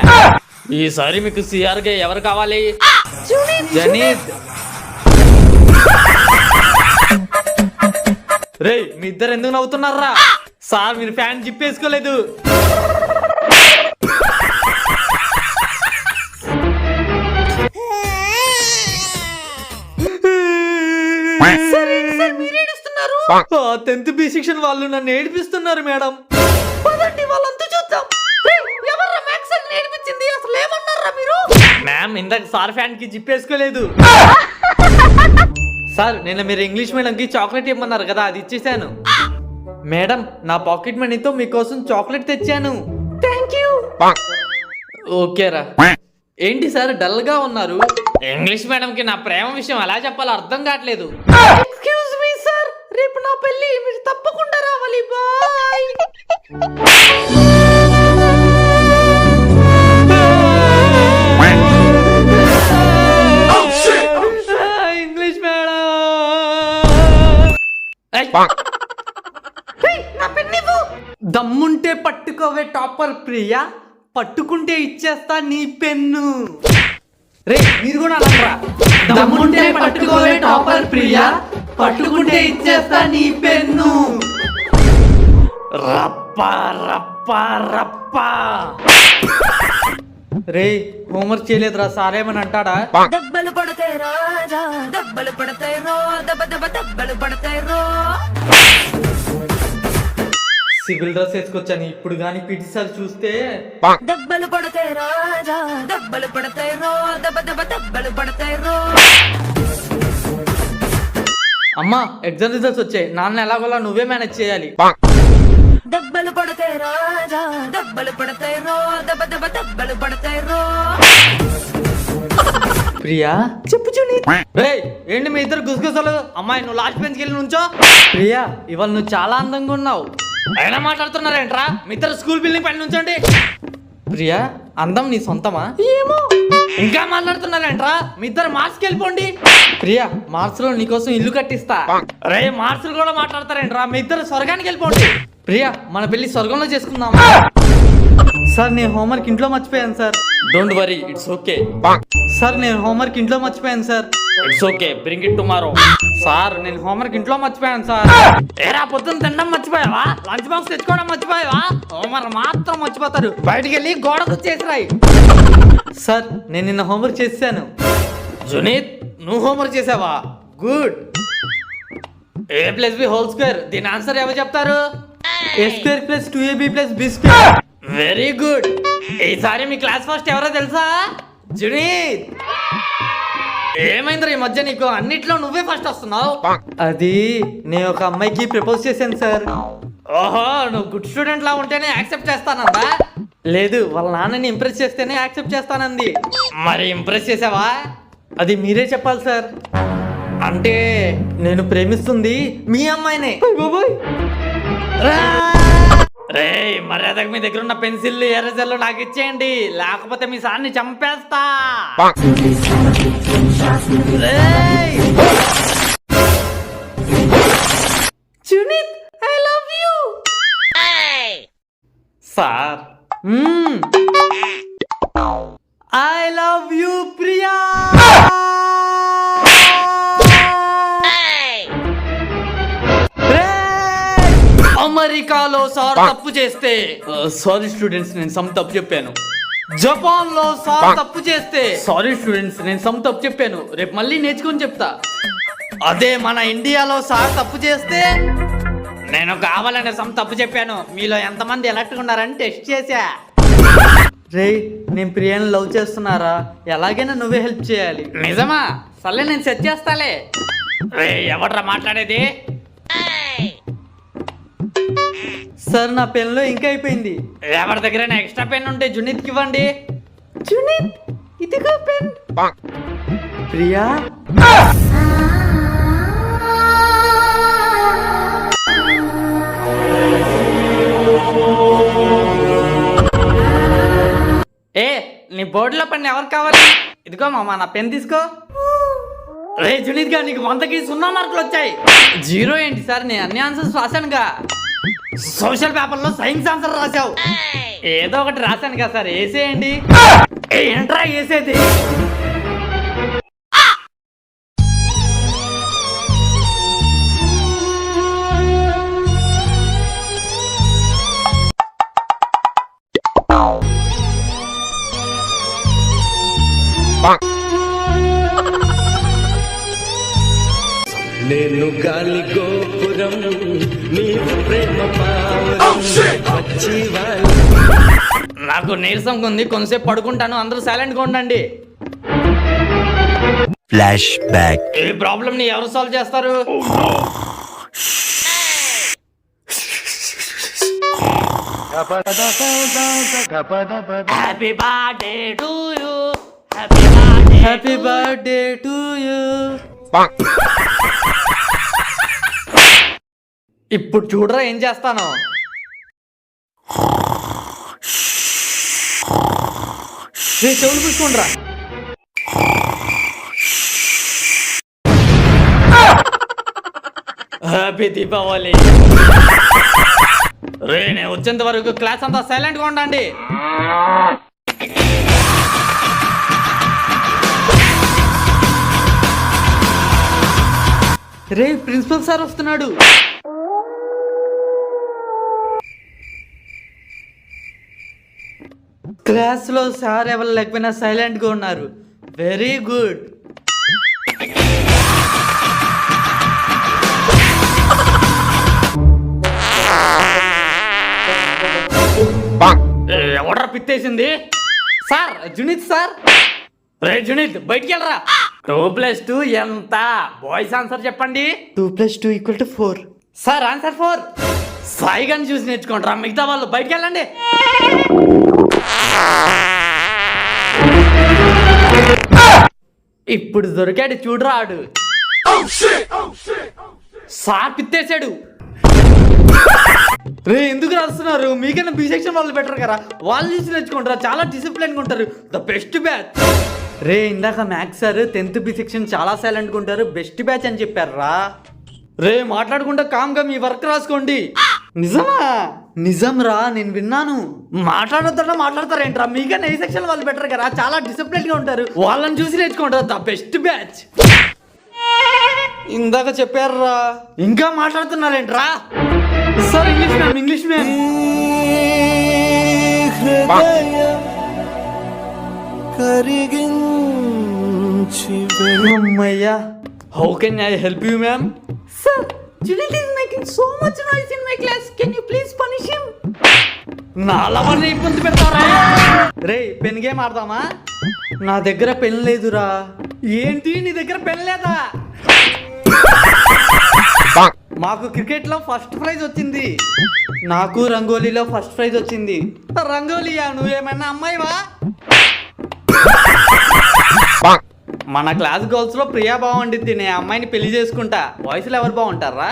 B: ఈసారి మీకు సిఆర్ గా ఎవరు కావాలి? జనీద్. రేయ్, మీ ఇద్దరు ఎందుకు నవ్వుతున్నారా? సార్, మీరు ఫ్యాన్ జిప్ వేసుకోలేదు. టెన్త్ బి సెక్షన్ వాళ్ళు నన్ను ఏడిపిస్తున్నారు మేడం. పదండి వాళ్ళంతా చూద్దాం. మ్యామ్, ఇందాక సార్ ఫ్యాన్ కి జిప్ వేసుకోలేదు. సార్, నిన్న మీరు ఇంగ్లీష్ మీడియం కి చాక్లెట్ ఇవ్వమన్నారు కదా, అది ఇచ్చేసాను. మేడం, నా పాకెట్ మనీతో మీకోసం చాక్లెట్ తెచ్చాను. Thank you. ఓకేరా. ఏంటి సార్ డల్ గా ఉన్నారు? ఇంగ్లీష్ మేడం కి నా ప్రేమ విషయం ఎలా చెప్పాలో అర్థం కావట్లేదు. ఎక్స్క్యూజ్ మీ సార్, రేపు నా పెళ్లి, మీరు తప్పకుండా రావాలి. బాయ్. English madam. దమ్ముంటే పట్టుకోవే టాపర్ ప్రియా, పట్టుకుంటే ఇచ్చేస్తా నీ పెన్ను. రే, మీరు కూడా అనరా? దమ్ముంటే పట్టుకోవే టాపర్ ప్రియా, పట్టుకుంటే ఇచ్చేస్తా నీ పెన్ను. రప్పా రప్పా రప్పా. రే, హోంవర్క్ చేయలేదురా, సారేమని అంటాడా?
H: దెబ్బలు పడతాయి రాజా, దెబ్బలు పడతాయి రో, దెబ్బ దెబ్బ దెబ్బలు పడతాయి రో.
B: సివిల్ డ్రెస్ వేసుకొచ్చాను, ఇప్పుడు గాని పిటి సార్ చూస్తే.
H: దెబ్బలు పడతాయి రాజా, దెబ్బలు పడతాయి రో, దెబ్బ దెబ్బ దెబ్బలు పడతాయి రో.
B: అమ్మా, ఎగ్జామ్ రిజల్ట్స్ వచ్చాయి, నాన్న ఎలాగోలా నువ్వే మేనేజ్ చేయాలి.
H: దెబ్బలు పడతాయి రాజా, దెబ్బలు పడతాయి రో, దెబ్బ దెబ్బ దెబ్బలు పడతాయి రో.
B: ప్రియా, చెప్పు చూని. రే, ఏంటి మీ ఇద్దరు గుసగుసలు? అమ్మాయి, నువ్వు లాస్ట్ బెంచ్కి వెళ్ళి నుంచో. ప్రియా, ఇవాళ నువ్వు చాలా అందంగా ఉన్నావు. అయినా మాట్లాడుతున్నారేంట్రా? మీ ఇద్దరు స్కూల్ బిల్డింగ్ పైన నుంచోండి. ప్రియా, అందం నీ సొంతమా? ఏమో. ఇంకా మాట్లాడుతున్నారేంట్రా? మీ ఇద్దరు మార్క్స్కి వెళ్ళిపోండి. ప్రియా, మార్క్స్ లో నీకోసం ఇల్లు కట్టిస్తా. రే, మార్క్స్ కూడా మాట్లాడతారేంట్రా? మీ ఇద్దరు స్వర్గానికి వెళ్ళిపోండి. ప్రియా, మన పెళ్లి స్వర్గంలో చేసుకుందాం. సార్, నేను హోంవర్క్ ఇంట్లో మర్చిపోయాను sir. Don't worry, it's okay. Sir, నేను హోంవర్క్ ఇంట్లో మర్చిపోయాను sir. It's okay, bring it tomorrow. Sir, నేను హోంవర్క్ ఇంట్లో మర్చిపోయాను సార్. ఏరా, పొద్దున్న తినడం మర్చిపోయావా? లంచ్ బాక్స్ తెచ్చుకోవడం మర్చిపోయావా? హోంవర్క్ మాత్రం మర్చిపోతారు. బయటికి వెళ్ళి గోడకు చేసిరాయి. సార్, నేను నిన్న హోంవర్క్ చేశాను. జునీత్, నువ్వు హోంవర్క్ చేసావా? గుడ్. a+b² దీని ఆన్సర్ ఎవరు చెప్తారు? a² + 2ab + b². Very good. ఈసారి మీ క్లాస్ ఫస్ట్ ఎవరో తెలుసా? జునీత్. ఏమైందిరా ఈ మధ్య నీకు? అన్నిట్లో నువ్వే ఫస్ట్ వస్తున్నావు. అది నేను ఒక అమ్మాయికి ప్రపోజ్ చేశాను సార్. ఓహో, నువ్వు గుడ్ స్టూడెంట్ లా ఉంటేనే యాక్సెప్ట్ చేస్తానందా? లేదు, వాళ్ళ నాన్నని ఇంప్రెస్ చేస్తేనే యాక్సెప్ట్ చేస్తానంది. మరి ఇంప్రెస్ చేసావా? అది మీరే చెప్పాలి సార్. అంటే నేను ప్రేమిస్తుంది మీ అమ్మాయినే. రే మర్యాదకు మీ దగ్గర ఉన్న పెన్సిల్ ఎరేజర్లు నాకు ఇచ్చేయండి, లేకపోతే మీ సార్ని చంపేస్తా. రేయ్! Sunith, I love you. Sir I love you Priya. అమెరికాలో సార్ తప్పు చేస్తే సారీ స్టూడెంట్స్ నేను సమ్ తప్పు చెప్పాను. జపాన్ లో సార్ తప్పు చేస్తే సారీ స్టూడెంట్స్ నేను సమ్ తప్పు చెప్పాను, రేపు మళ్ళీ నేర్చుకొని చెప్తా. అదే మన ఇండియాలో సార్ తప్పు చేస్తే నేను కావాలనే సమ్ తప్పు చెప్పాను. మీలో ఎంతమంది ఎలక్ట్గా ఉన్నారని టెస్ట్ చేశా. రే నేను ప్రియాని లవ్ చేస్తున్నారా, ఎలాగైనా నువ్వే హెల్ప్ చేయాలి. నిజమా? సర్లే నేను సెట్ చేస్తాలే. రే ఎవడ్రా మాట్లాడేది? సార్ నా పెన్లో ఇంకా అయిపోయింది. ఎవరి దగ్గర ఎక్స్ట్రా పెన్ ఉంటే జునీత్కి ఇవ్వండి. జునీత్ ఇదిగో పెన్. ప్రియా ఏ నీ బోర్డులో పని ఎవరు కావాలి? ఇదిగో మామ నా పెన్ తీసుకో. రే జునీత్ గా నీకు 100కి 0 మార్కులు వచ్చాయి. 0 ఏంటి సార్, నేను అన్ని ఆన్సర్స్ రాశానుగా. సోషల్ పేపర్ లో సైన్స్ ఆన్సర్ రాశావు. ఏదో ఒకటి రాశాను కదా సార్, వేసేయండి. ఏంట్రా వేసేది?
E: నేను గాలి గోపురం నీవు ప్రేమ పావురం వచ్చి
B: నాకు నీరసంగా ఉంది, కొంతసేపు పడుకుంటాను, అందరూ సైలెంట్ గా ఉండండి.
C: Flashback.
B: ఈ ప్రాబ్లం ని ఎవరు సాల్వ్ చేస్తారు? Happy birthday to you, happy birthday to you. ఇప్పుడు చూడరా ఏం చేస్తాను. చెవులు పూసుకోండిరా. హ్యాపీ దీపావళి. రే నేను వచ్చేంత వరకు క్లాస్ అంతా సైలెంట్ గా ఉండండి. రే ప్రిన్సిపల్ సార్ వస్తున్నాడు. క్లాస్ లో సార్ ఎవరు లేకపోయినా సైలెంట్ గా ఉన్నారు. Very good. ఎవడ్రా పిత్తేసింది? Sir జునీత్ sir. రే జునీత్ బయటికి వెళ్ళరా. 2+2 ఎంత? బాయ్స్ ఆన్సర్ చెప్పండి. 2+2 = 4. Sir answer 4. సాయి గారిని చూసి నేర్చుకుంటారా, మిగతా వాళ్ళు బయటికి వెళ్ళండి. ఇప్పుడు దొరికాడు చూడరా ఆడు. సార్ పిత్తేసాడు. రే ఎందుకు రాస్తున్నారు? మీకన్నా బి సెక్షన్ వాళ్ళు బెటర్ కదా, వాళ్ళు చూసి నేర్చుకుంటారా, చాలా డిసిప్లిన్ గా ఉంటారు. The best batch. రే ఇందాక maths sir 10th B section చాలా సైలెంట్ గా ఉంటారు, బెస్ట్ బ్యాచ్ అని చెప్పారా. రే మాట్లాడకుండా కామ్గా మీ వర్క్ రాసుకోండి. నిజమా? నిజం రా, నేను విన్నాను. మాట్లాడొద్దా మాట్లాడతారేంట్రా? మీకన్నా ఏ సెక్షన్ వాళ్ళు బెటర్ కదా, చాలా డిసిప్లిన్ గా ఉంటారు, వాళ్ళని చూసి నేర్చుకుంటారు. The best batch. ఇందాక చెప్పారా, ఇంకా మాట్లాడుతున్నారేంట్రా? Sir English ma'am, English ma'am. అమ్మయ్యా. How can I help you ma'am? Sir Judith is making so much noise in my class. Can you please punish him? నా లవర్ని ఇబ్బంది పెడతారా? రే పెన్ గేమ్ ఆడదామా? నా దగ్గర పెన్ లేదురా. ఏంటి నీ దగ్గర పెన్ లేదా? మాకు క్రికెట్ లో ఫస్ట్ ప్రైజ్ వచ్చింది. నాకు రంగోలీలో ఫస్ట్ ప్రైజ్ వచ్చింది. రంగోలియా? నువ్వేమన్నా అమ్మాయివా? మన క్లాస్ గర్ల్స్ లో ప్రియా బాగుండిద్ది, నేను అమ్మాయిని పెళ్లి చేసుకుంటా. బాయ్స్ లో ఎవరు బాగుంటారా?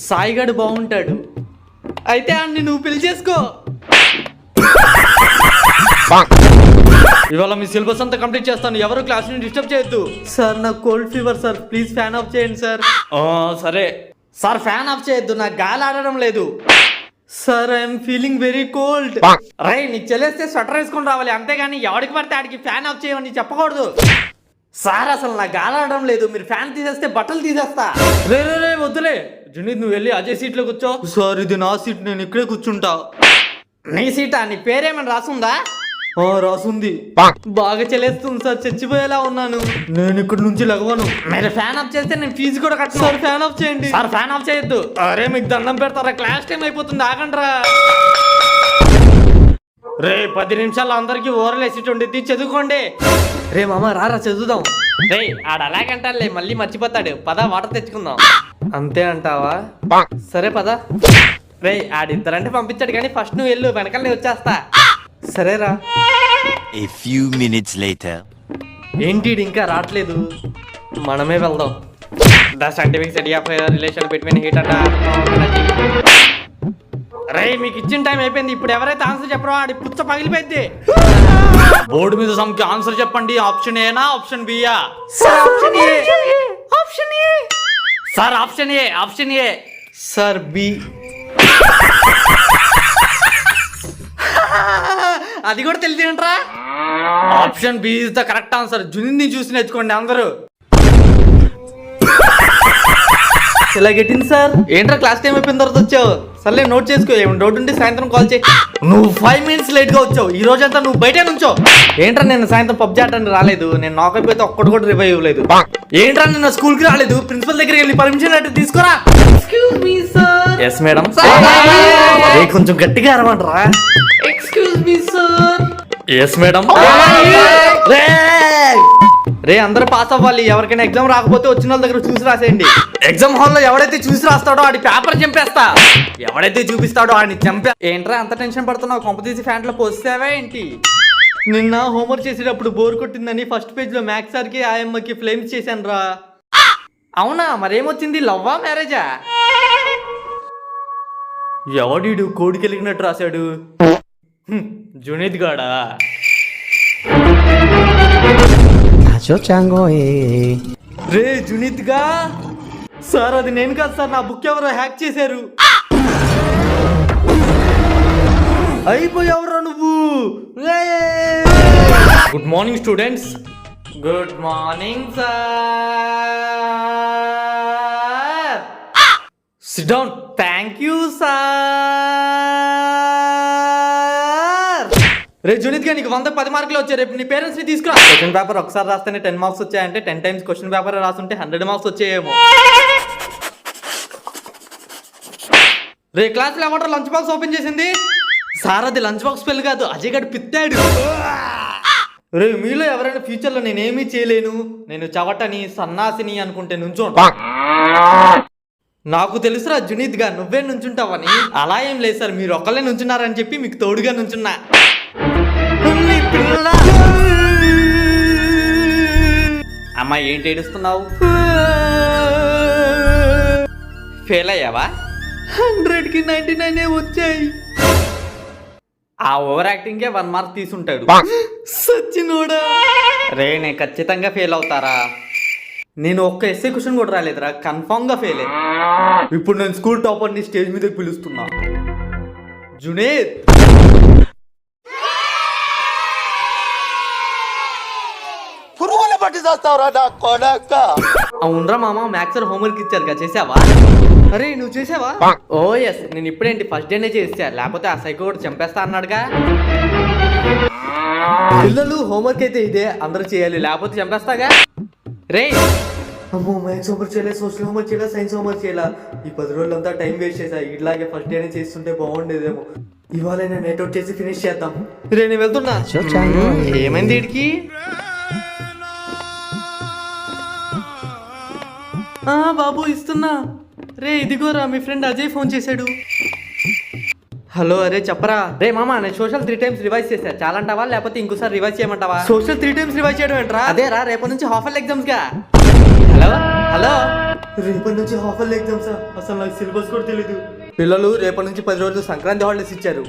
B: సాయిగడు బాగుంటాడు. అయితే అన్ని నువ్వు పెళ్లి చేసుకో. ఇవాళ మీ సిలబస్ అంతా కంప్లీట్ చేస్తాను, ఎవరు క్లాస్ ని డిస్టర్బ్ చేయొద్దు. సార్ నాకు cold fever sir, please fan off చేయండి సార్. సరే సార్, ఫ్యాన్ ఆఫ్ చేయొద్దు, నాకు గాలి ఆడడం లేదు. Sir I'm feeling very cold. రై నీకు చెల్లేస్తే స్వెటర్ వేసుకొని రావాలి, అంతేగాని ఎవడికి పడితే ఆడికి ఫ్యాన్ ఆఫ్ చేయమని చెప్పకూడదు. సార్ అసలు నాకు గాలి ఆడడం లేదు, మీరు ఫ్యాన్ తీసేస్తే బట్టలు తీసేస్తా. రే రే రే వద్దులే జునీద్, నువ్వు వెళ్ళి అజయ్ సీట్లో కూర్చో. సార్ ఇది నా సీట్, నేను ఇక్కడే కూర్చుంటా. నీ సీటా? నీ పేరేమైనా రాసుందా? రాసుంది. బాగా చెల్లేస్తుంది సార్, చచ్చిపోయేలా ఉన్నాను. నేను ఇక్కడ నుంచి లగవను. మీరు ఫ్యాన్ ఆఫ్ చేస్తే నేను ఫీజు కూడా కట్టను. సార్ ఫ్యాన్ ఆఫ్ చేయండి. సార్ ఫ్యాన్ ఆఫ్ చేయొద్దు. అరే మీకు దండం పెడతారా, క్లాస్ టైం అయిపోతుంది, ఆగండ్రా. రే 10 నిమిషాల్లో అందరికి ఓరల్ ఎసిట్ ఉండిద్ది, చదువుకోండి. రే మామ రారా చదువుదాం. రే ఆడ అలాగంటాలే, మళ్ళీ మర్చిపోతాడు. పద వాటర్ తెచ్చుకుందాం. అంతే అంటావా? సరే పద. రే ఆడిద్దరంటే పంపించాడు కానీ ఫస్ట్ నువ్వు వెళ్ళు, వెనకాల వచ్చేస్తా. సరేరా.
C: A few minutes later.
B: ఏంటి ఇంకా రావట్లేదు? మనమే వెళ్దాం. The scientific study of relation between heat and రే మీకు ఇచ్చిన టైం అయిపోయింది. ఇప్పుడు ఎవరైతే ఆన్సర్ చెప్పరో ఆడి పుచ్చ పగిలిపోయింది. బోర్డు మీద సమ్కి ఆన్సర్ చెప్పండి. ఆప్షన్ ఏనా ఆప్షన్ బియా? Sir option A. Option A sir, option A. Option A sir, B. అది కూడా తెలియదేంట్రా? Option B is the correct answer. జునిని చూసి నేర్చుకోండి అందరూ. ఇలా గెట్టింది సార్. ఏంట్రా క్లాస్ టైం అయిపోయిన తర్వాత వచ్చావు? సర్లే నోట్ చేసుకో, ఏమైనా డౌట్ ఉంటే సాయంత్రం కాల్ చేయి. నువ్వు 5 minutes లేట్ గా వచ్చావు. ఈ రోజంతా నువ్వు బయట నుంచో. ఏంట్రా నేను సాయంత్రం పబ్జి ఆడటానికి రాలేదు, నేను నాక్ అయిపోతే ఒక్కటి కూడా రివైవ్ ఇవ్వలేదు. ఏంట్రా నిన్న స్కూల్ కి రాలేదు, ప్రిన్సిపల్ దగ్గరికి వెళ్ళి పర్మిషన్ లెటర్ తీసుకురా. Excuse me sir. Yes madam. కొంచెం గట్టిగా అరవంటరా. Excuse me sir. Yes madam. రే అందరూ పాస్ అవ్వాలి. ఎవరికైనా ఎగ్జామ్ రాకపోతే వచ్చిన వాళ్ళ దగ్గర చూసి రాసేయండి. ఎగ్జామ్ హాల్లో ఎవడైతే చూసి రాస్తాడో ఆడి పేపర్ చంపేస్తా. ఎవడైతే చూపిస్తాడో ఆడిని చంపే. ఏంట్రా అంత టెన్షన్ పడుతున్నావు? కొంప తీసి ఫ్యాంట్లో పోస్తావా ఏంటి? నిన్న హోంవర్క్ చేసేటప్పుడు బోర్ కొట్టిందని ఫస్ట్ పేజ్ లో మ్యాథ్స్ సార్కి ఆయమ్మకి ఫ్లేమ్స్ చేశాను రా. అవునా? మరేమొచ్చింది, లవ్వా మ్యారేజా? ఎవడీడు కోడికి వెళ్ళినట్టు రాశాడు? జునీద్ గాడా? రే జునీద్ గా సార్, అది నేను కాదు సార్, నా బుక్ ఎవరో హ్యాక్ చేశారు. అయిపోయావురా నువ్వు. Good morning students. Good morning sir. Sit down. Thank you sir. రే జునీద్ గా నీకు 110 మార్కులు వచ్చాయి. రేపు నీ పేరెంట్స్ ని తీసుకురా. క్వశ్చన్ పేపర్ ఒకసారి రాస్తేనే 10 మార్క్స్ వచ్చాయంటే 10 times క్వశ్చన్ పేపర్ రాస్తుంటే 100 మార్క్స్ వచ్చాయేమో. రే క్లాస్ లో ఏమంటారు లంచ్ బాక్స్ ఓపెన్ చేసింది? సార్ అది లంచ్ బాక్స్ పెళ్ళి కాదు, అజయ్ గడు పిత్తాడు. రే మీలో ఎవరైనా ఫ్యూచర్ లో నేనేమీ చేయలేను, నేను చవటని సన్నాసిని అనుకుంటే నుంచో. నాకు తెలుసురా జునీద్ గా నువ్వే నుంచుంటావని. అలా ఏం లేదు సార్, మీరు ఒకళ్ళే నుంచున్నారని చెప్పి మీకు తోడుగా నుంచున్నా. అమ్మాయి ఏంటి ఏడుస్తున్నావు? ఫెయిల్ అయ్యావా? 100కి 99 వచ్చాయి. ఆ ఓవర్ యాక్టింగ్ కే 1 మార్క్ తీసుంటాడు. సచ్చినోడా. రే నేను ఖచ్చితంగా ఫెయిల్ అవుతారా? నేను ఒక్క ఎస్ఏ క్వశ్చన్ కూడా రాలేదురా, కన్ఫామ్ గా ఫెయిల్ అయ్యి. ఇప్పుడు నేను స్కూల్ టాపర్ ని స్టేజ్ మీదకి పిలుస్తున్నా. జునేద్. అవునరా మామ, మ్యాథ్స్ హోంవర్క్ ఇచ్చారు కదా, చేసావా? అరే నువ్వు చేసావా? ఓ ఎస్, నేను ఇప్పుడేంటి ఫస్ట్ డేనే చేసా, లేకపోతే ఆ సైకో కూడా చంపేస్తా అన్నాడుగా. పిల్లలు హోంవర్క్ అయితే ఇదే అందరూ చేయాలి, లేకపోతే చంపేస్తాగా. రే అమ్మో, మ్యాథ్స్ హోంవర్క్ చేయలే, సోషల్ హోంవర్క్ చేయలే, సైన్స్ హోంవర్క్ చేయలే. ఈ 10 రోజులంతా టైం వేస్ట్ చేసా. ఇట్లాగే ఫస్ట్ డేనే చేస్తుంటే బాగుండేదేమో. ఇవాళ నేను నెట్ అవుట్ చేసి ఫినిష్ చేద్దాం. రే నేను వెళ్తున్నా. ఏమైంది వీడికి? బాబు ఇస్తున్నా. రే ఇదిగోరా, మీ ఫ్రెండ్ అజయ్ ఫోన్ చేశాడు. హలో, అరే చెప్పరా. రే మామ, నేను సోషల్ 3 times రివైజ్ చేశా. చాలంటావా లేకపోతే ఇంకోసారి రివైజ్ చేయమంటావా? సోషల్ 3 times రివైజ్ చేయడం ఏంట్రా? అదేరా, రేపటి నుంచి హాఫ్ ఇయర్లీ ఎగ్జామ్స్ గా. హలో హలో, రేపటి నుంచి హాఫ్ ఇయర్లీ ఎగ్జామ్స్? అసలు నాకు సిలబస్ కూడా తెలీదు. పిల్లలు రేపటి నుంచి 10 రోజులు సంక్రాంతి హాలిడేస్ ఇచ్చారు.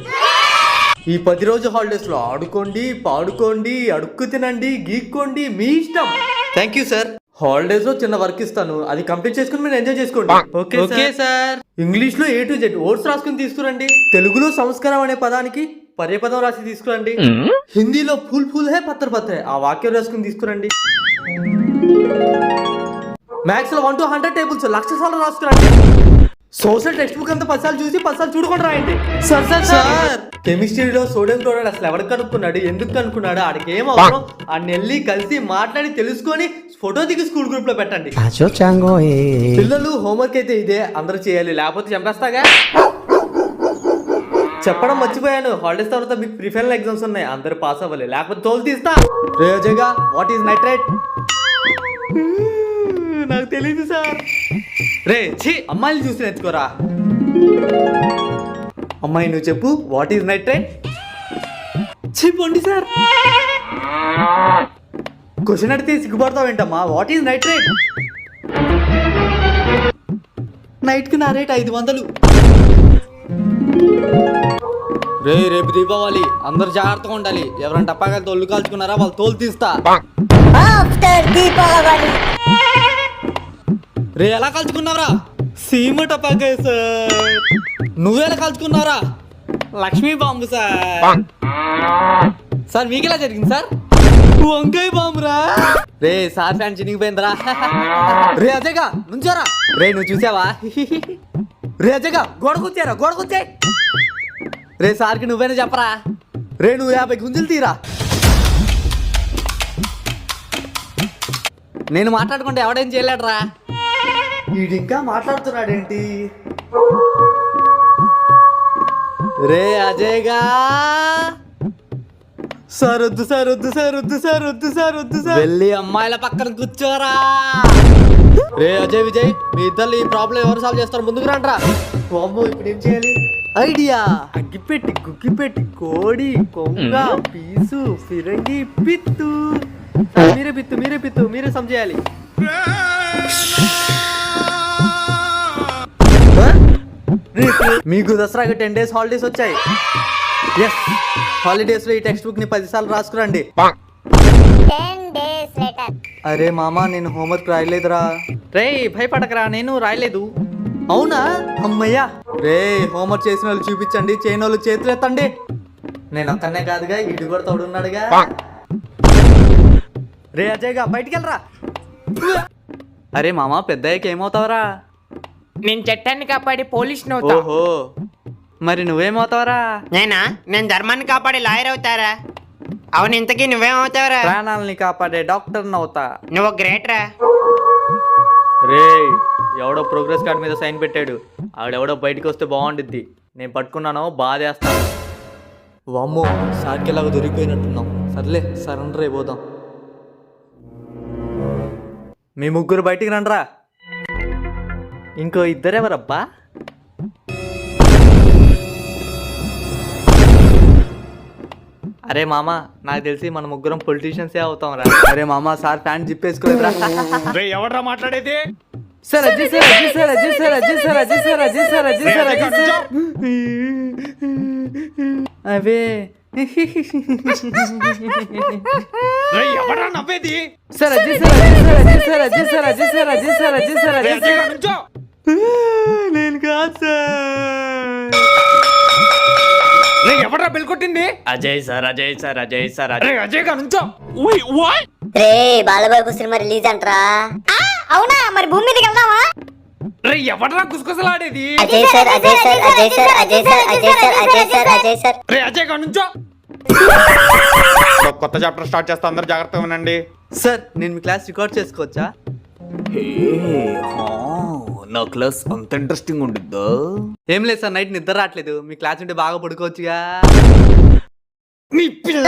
B: ఈ 10 రోజు హాలిడేస్ లో ఆడుకోండి, పాడుకోండి, అడుక్కు తినండి, గీక్కోండి, మీ ఇష్టం. Thank you sir. హాలిడేస్ లో చిన్న వర్క్ ఇస్తాను, అది కంప్లీట్ చేసుకుని మీరు ఎంజాయ్ చేసుకోండి. Okay sir. ఇంగ్లీష్ లో A to Z ఓట్స్ రాసుకుని తీసుకురండి. తెలుగులో సంస్కారం అనే పదానికి పర్యపదం రాసి తీసుకురండి. హిందీలో ఫుల్ ఫుల్ హే పత్తర్ పత్తర్ ఆ వాక్యం రాసుకుని తీసుకురండి. మ్యాథ్స్ లో 1 to 100 టేబుల్స్ 1,00,000 సార్లు రాసుకురండి. సోషల్ టెక్స్ట్ బుక్ అంతా 10 సార్లు చూసి 10 సార్లు చూడకుండా రాయండి. సార్ కెమిస్ట్రీలో సోడియం క్లోరైడ్ అసలు ఎవరు కనుక్కున్నాడు, ఎందుకు కనుక్కున్నాడు, ఆడికి ఏం అవసరం, ఆ నెల్లి కలిసి మాట్లాడి తెలుసుకొని ఫోటో దిగి స్కూల్ గ్రూప్ లో పెట్టండి. పిల్లలు హోంవర్క్ అయితే ఇదే అందరూ చేయాలి, లేకపోతే చంపేస్తాగా. చెప్పడం మర్చిపోయాను, హాలిడేస్ తర్వాత మీకు ప్రీ ఫైనల్ ఎగ్జామ్స్ ఉన్నాయి, అందరూ పాస్ అవ్వాలి, లేకపోతే తోలు తీస్తా. రేజగా వాట్ ఈస్ నైట్రేట్? నాకు తెలియదు సార్. రే ఛీ, అమ్మాయిలు చూసి నేర్చుకోరా. అమ్మాయి నువ్వు చెప్పు, వాట్ ఈస్ నైట్రేట్? చెప్పండి సార్. క్వశ్చన్ అడిగితే సిగ్గుపడతావేంటమ్మా? What is nitrate? నైట్కి నా రేట్ 500. రేపు దీపావళి, అందరు జాగ్రత్తగా ఉండాలి. ఎవరైనా టపాకాయలు తోలు కాల్చుకున్నారా వాళ్ళు తోలు తీస్తా. రే ఎలా కాల్చుకున్నావురా? సీమ టపాకాయ సార్. నువ్వెలా కాల్చుకున్నావురా? Lakshmi bomb sir. సార్ మీకు ఎలా జరిగింది సార్? వంకాయ బాంబురా. రే సార్ ఫ్యాన్ చినిగిపోయిందిరా. రే అజయ్గా నుంచోరా. రే నువ్వు చూసావా? రే అజయ్గా గోడకొచ్చారా, గోడకొచ్చాయి. రే సార్కి నువ్వేనా చెప్పరా. రే నువ్వు 50 గుంజులు తీరా. నేను మాట్లాడుకుంటే ఎవడేం చేయలేడరా. వీడు ఇంకా మాట్లాడుతున్నాడేంటి? రే అజయ్గా. సార్ వద్దు సార్, వద్దు సార్, వద్దు సార్, వద్దు సార్, వద్దు సార్. వెళ్ళి అమ్మాయిల పక్కన కూర్చోరా. రే అజయ్ విజయ్, మీ ఇద్దరు ఈ ప్రాబ్లం ఎవరు సాల్వ్ చేస్తారు? ముందుకు రండ్రా. అమ్మో ఇప్పుడు ఏం చేయాలి? ఐడియా. అగ్గిపెట్టి, గుగ్గిపెట్టి, కోడి, కొంగ, పీసు, ఫిరంగి, పిత్తు. మీరే పిత్తు మీరే సమ్ చేయాలి. మీకు దసరాకి 10 days హాలిడేస్ వచ్చాయి. ఎస్, హాలిడేస్ లో ఈ టెక్స్ట్ బుక్ ని 10 సార్లు రాసుకురండి.
I: 10 days later.
B: అరే మామా నేను హోంవర్క్ రాయలేదురా. రే భయపడకరా, నేను రాయలేదు. అవునా? అమ్మయ్యా. రే హోంవర్క్ చేసిన వాళ్ళు చూపించండి, చేయని వాళ్ళు చేతులు ఎత్తండి. నేను ఒక్కనే కాదుగా, ఇటు కూడా తోడున్నాడుగా. రే అజయ్గా బయటికి వెళ్ళరా. అరే మామా పెద్దయ్యకి ఏమవుతావరా?
J: నేను చట్టాన్ని కాపాడి పోలీస్.
B: ఓహో, మరి నువ్వేమవుతావరా?
J: నేను ధర్మాన్ని కాపాడి లాయర్ అవుతారా? అవును, ఇంతకీ నువ్వేమవుతావరా?
B: ప్రాణాలని కాపాడే డాక్టర్ అవుతా.
J: నువ్వు గ్రేట్ రా.
B: రే ఎవడో ప్రోగ్రెస్ కార్డ్ మీద సైన్ పెట్టాడు, ఆవిడెవడో బయటకు వస్తే బాగుండిద్ది. నేను పట్టుకున్నాను, బాధేస్తాను. వామ్మో సార్కెలాగా దొరికిపోయినట్టున్నాం. సర్లే సరెండర్ అయిపోదాం. మీ ముగ్గురు బయటికి రండ్రా. ఇంకో ఇద్దరెవరబ్బా? అరే మామ నాకు తెలిసి మన ముగ్గురం పొలిటీషియన్సే అవుతాం రా. అరే మామ సార్ ప్యాంట్ జిప్పేసుకోలేదురా.
D: ఎవడ్రా మాట్లాడేది?
B: Sir Ajay sir, Ajay sir, Ajay sir, Ajay sir, Ajay sir, Ajay sir, Ajay sir, Ajay sir. అవే
D: ఎవడ్రా నవ్వేది?
B: Sir Ajay sir, Ajay sir, Ajay sir, Ajay sir, Ajay sir, Ajay sir, Ajay sir, Ajay sir. నేను కాదు సార్.
D: ఎవడ్రా బిల్ కొట్టింది?
A: Ajay sir, Ajay sir, Ajay sir.
D: Ajay గా నుంచో.
I: రే బాలబాబు సినిమా రిలీజ్ అంటరా? అవునా? మరి భూమి మీదకి వెళ్దామా?
D: రే ఎవడ్రా గుసగుసలాడేది?
I: Ajay sir, Ajay sir, Ajay sir, Ajay sir, Ajay sir, Ajay sir, Ajay sir.
D: రే అజయ్ గా నుంచో. కొత్త చాప్టర్ స్టార్ట్ చేస్తా, అందరు జాగ్రత్తగా ఉండండి.
B: సార్ నేను మీ క్లాస్ రికార్డ్ చేసుకోవచ్చా?
A: నా క్లాస్ అంత ఇంట్రెస్టింగ్ ఉండిద్దా?
B: ఏం లేదు సార్, నైట్ నిద్ర రావట్లేదు, మీ క్లాస్ ఉంటే బాగా పడుకోవచ్చుగా.
D: నీ పిల్ల